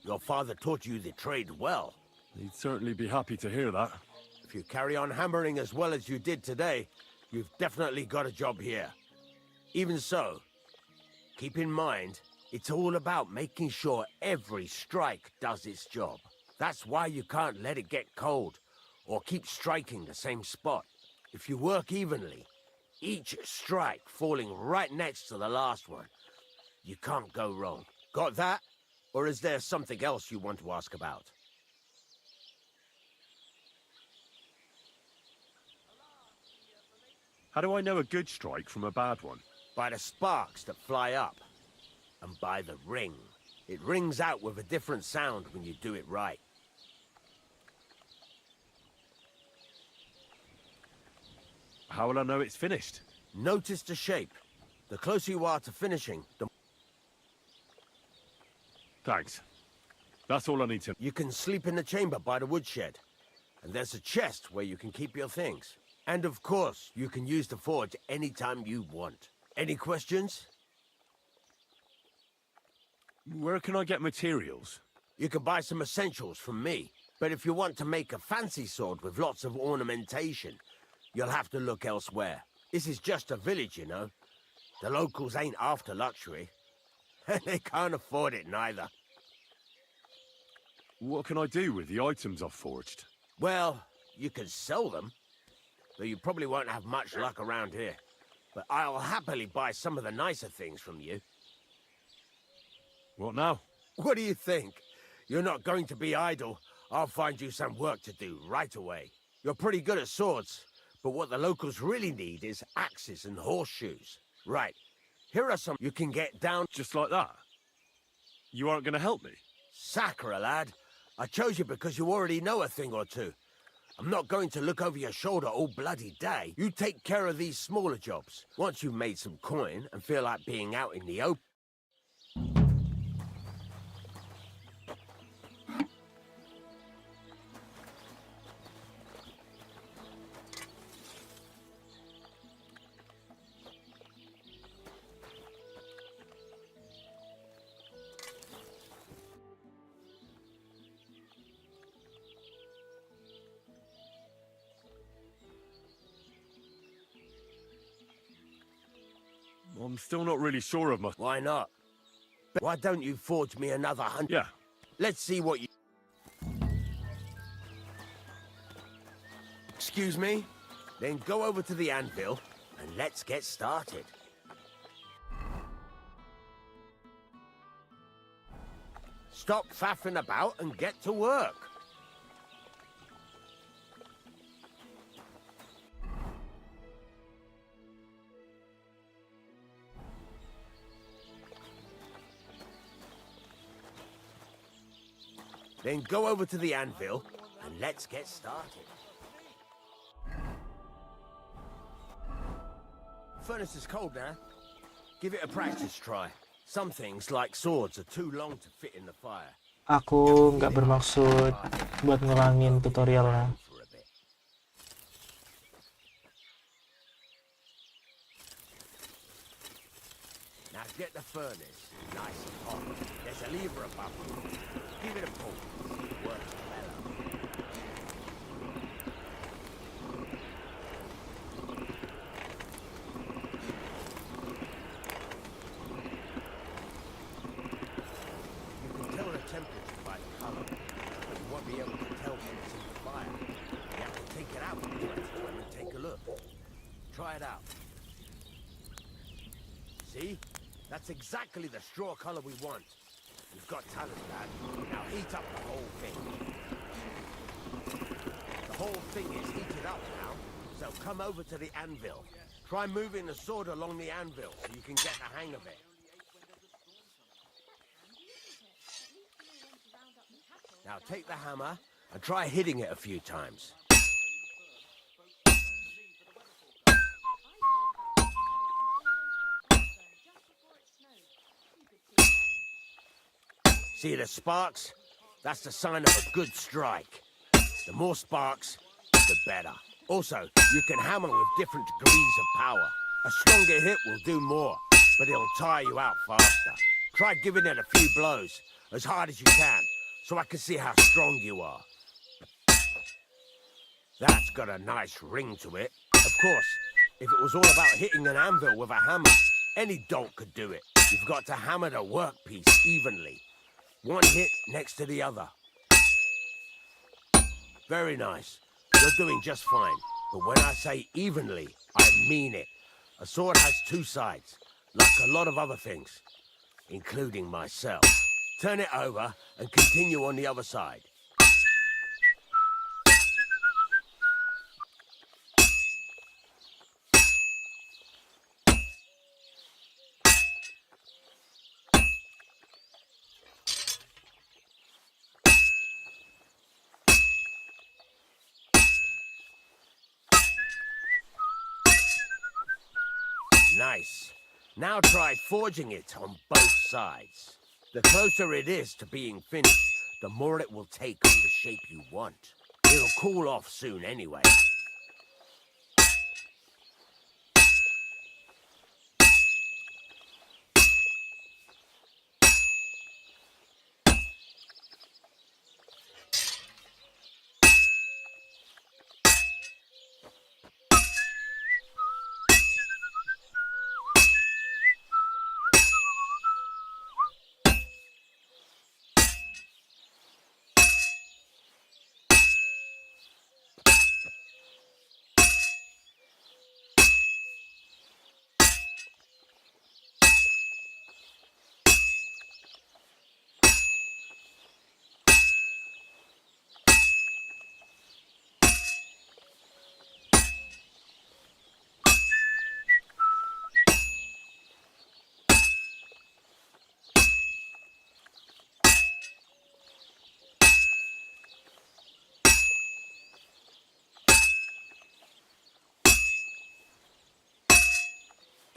Your father taught you the trade well. He'd certainly be happy to hear that. If you carry on hammering as well as you did today, you've definitely got a job here. Even so, keep in mind, it's all about making sure every strike does its job. That's why you can't let it get cold, or keep striking the same spot. If you work evenly, each strike falling right next to the last one, you can't go wrong. Got that? Or is there something else you want to ask about? How do I know a good strike from a bad one? By the sparks that fly up, and by the ring. It rings out with a different sound when you do it right. How will I know it's finished? Notice the shape. The closer you are to finishing, the... Thanks. That's all I need to... You can sleep in the chamber by the woodshed. And there's a chest where you can keep your things. And of course, you can use the forge anytime you want. Any questions? Where can I get materials? You can buy some essentials from me. But if you want to make a fancy sword with lots of ornamentation, you'll have to look elsewhere. This is just a village, you know. The locals ain't after luxury. And they can't afford it neither. What can I do with the items I've forged? Well, you can sell them. Though you probably won't have much luck around here. But I'll happily buy some of the nicer things from you. What now? What do you think? You're not going to be idle. I'll find you some work to do right away. You're pretty good at swords. But what the locals really need is axes and horseshoes. Right. Here are some you can get down... Just like that? You aren't going to help me? Sacre, lad. I chose you because you already know a thing or two. I'm not going to look over your shoulder all bloody day. You take care of these smaller jobs. Once you've made some coin and feel like being out in the open... I'm still not really sure of my... Why not? Why don't you forge me another 100? Yeah. Let's see what you... Excuse me? Then go over to the anvil and let's get started. Stop faffing about and get to work. Then go over to the anvil and let's get started. Furnace is cold now. Give it a practice try. Some things, like swords, are too long to fit in the fire. Aku nggak bermaksud buat ngulangin tutorialnya. Now get the furnace nice and hot. There's a lever above you. Give it a pull. Works better. You can tell the temperature by the color, but you won't be able to tell when it's in the fire. You have to take it out from time to time and take a look. Try it out. See? That's exactly the straw color we want. You've got talent, lad. Now heat up the whole thing. The whole thing is heated up now, so come over to the anvil. Try moving the sword along the anvil so you can get the hang of it. Now take the hammer and try hitting it a few times. See the sparks? That's the sign of a good strike. The more sparks, the better. Also, you can hammer with different degrees of power. A stronger hit will do more, but it'll tire you out faster. Try giving it a few blows, as hard as you can, so I can see how strong you are. That's got a nice ring to it. Of course, if it was all about hitting an anvil with a hammer, any dolt could do it. You've got to hammer the workpiece evenly. One hit next to the other. Very nice. You're doing just fine. But when I say evenly, I mean it. A sword has two sides, like a lot of other things, including myself. Turn it over and continue on the other side. Nice. Now try forging it on both sides. The closer it is to being finished, the more it will take on the shape you want. It'll cool off soon anyway.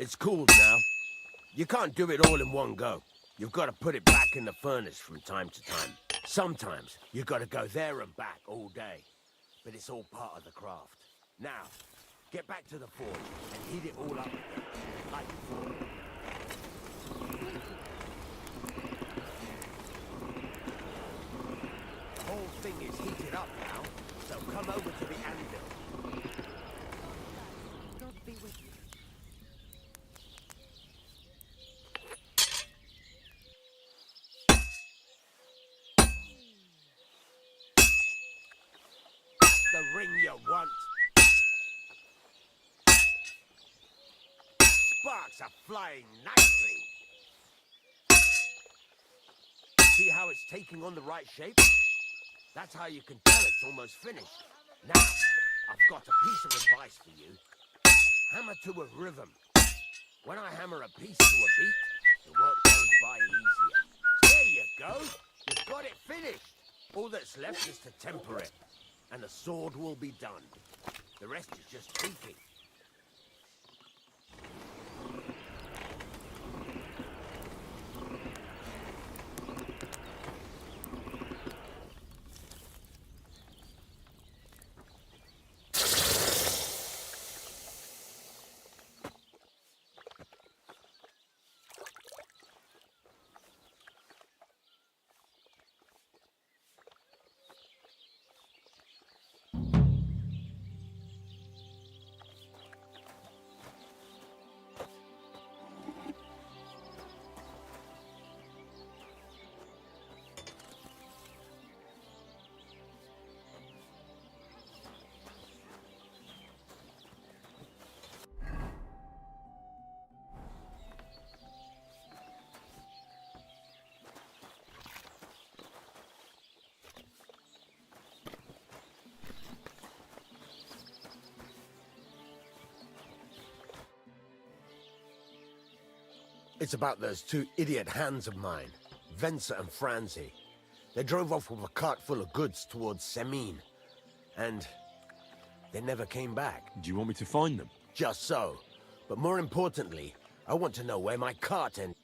It's cooled now. You can't do it all in one go. You've got to put it back in the furnace from time to time. Sometimes you've got to go there and back all day. But it's all part of the craft. Now, get back to the forge and heat it all up again, like before. The whole thing is heated up now, so come over to the anvil. God be with you. The ring you want. Sparks are flying nicely. See how it's taking on the right shape? That's how you can tell it's almost finished. Now, I've got a piece of advice for you. Hammer to a rhythm. When I hammer a piece to a beat, the work goes by easier. There you go. You've got it finished. All that's left is to temper it, and the sword will be done. The rest is just tweaking. It's about those two idiot hands of mine, Venser and Franzi. They drove off with a cart full of goods towards Semin, and they never came back. Do you want me to find them? Just so. But more importantly, I want to know where my cart ended.